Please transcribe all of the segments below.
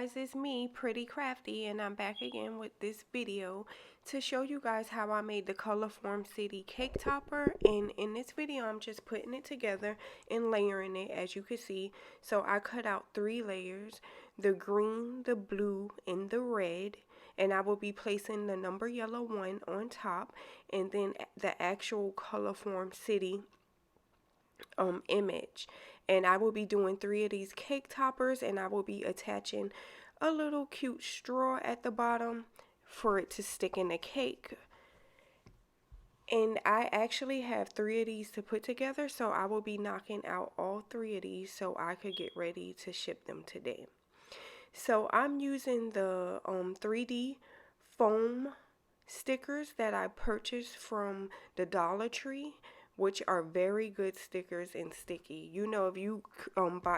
guys, it's me, Pretty Crafty, and I'm back again with this video to show you guys how I made the Colorform City cake topper. And in this video, I'm just putting it together and layering it, as you can see. So I cut out 3 layers, the green, the blue, and the red. And I will be placing the number yellow one on top, and then the actual Colorform City image. And I will be doing 3 of these cake toppers, and I will be attaching a little cute straw at the bottom for it to stick in the cake. And I actually have 3 of these to put together, so I will be knocking out all 3 of these so I could get ready to ship them today. So I'm using the 3D foam stickers that I purchased from the Dollar Tree, which are very good stickers and sticky. You know, if you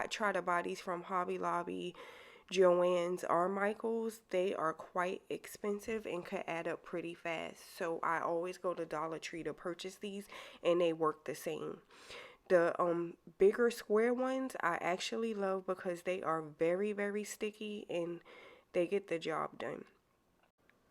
try to buy these from Hobby Lobby, Joann's, or Michael's, they are quite expensive and could add up pretty fast. So I always go to Dollar Tree to purchase these, and they work the same. The bigger square ones I actually love because they are very, very sticky and they get the job done.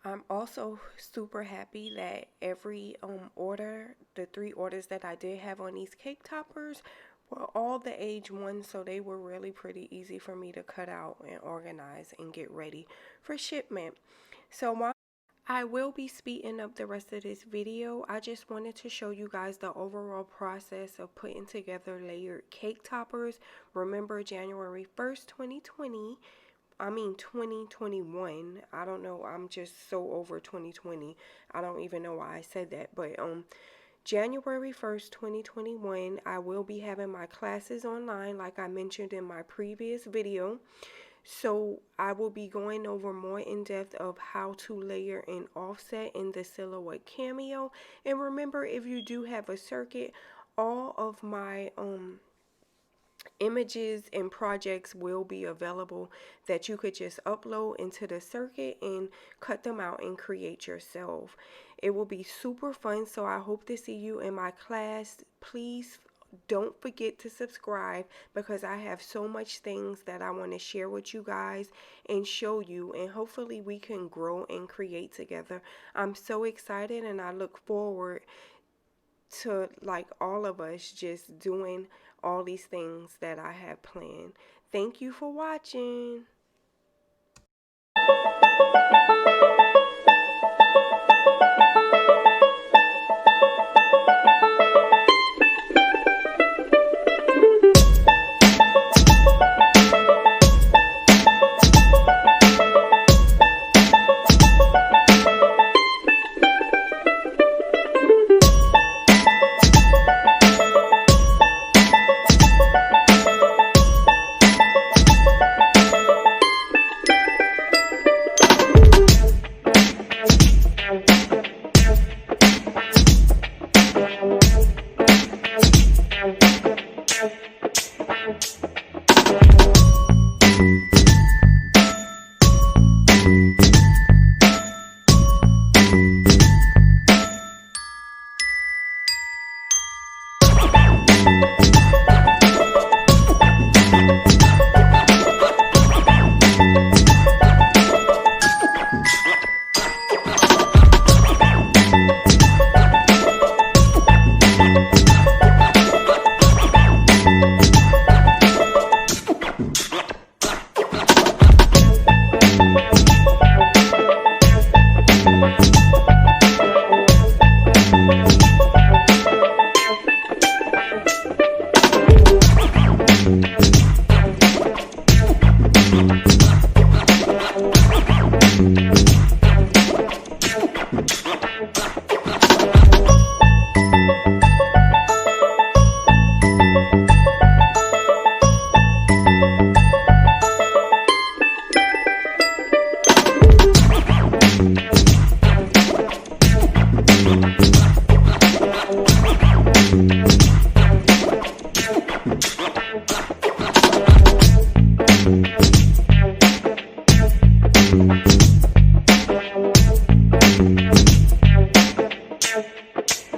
I'm also super happy that every order, the 3 orders that I did have on these cake toppers, were all the age 1, so they were really pretty easy for me to cut out and organize and get ready for shipment. So while I will be speeding up the rest of this video, I just wanted to show you guys the overall process of putting together layered cake toppers. Remember, January 1st, 2021. I don't know. I'm just so over 2020. I don't even know why I said that. But January 1st, 2021, I will be having my classes online like I mentioned in my previous video. So I will be going over more in depth of how to layer and offset in the silhouette cameo. And remember, if you do have a Cricut, all of my images and projects will be available that you could just upload into the Cricut and cut them out and create yourself. It will be super fun, so I hope to see you in my class. Please don't forget to subscribe because I have so much things that I want to share with you guys and show you, and hopefully we can grow and create together. I'm so excited, and I look forward to, like, all of us just doing all these things that I have planned. Thank you for watching.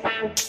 Bye.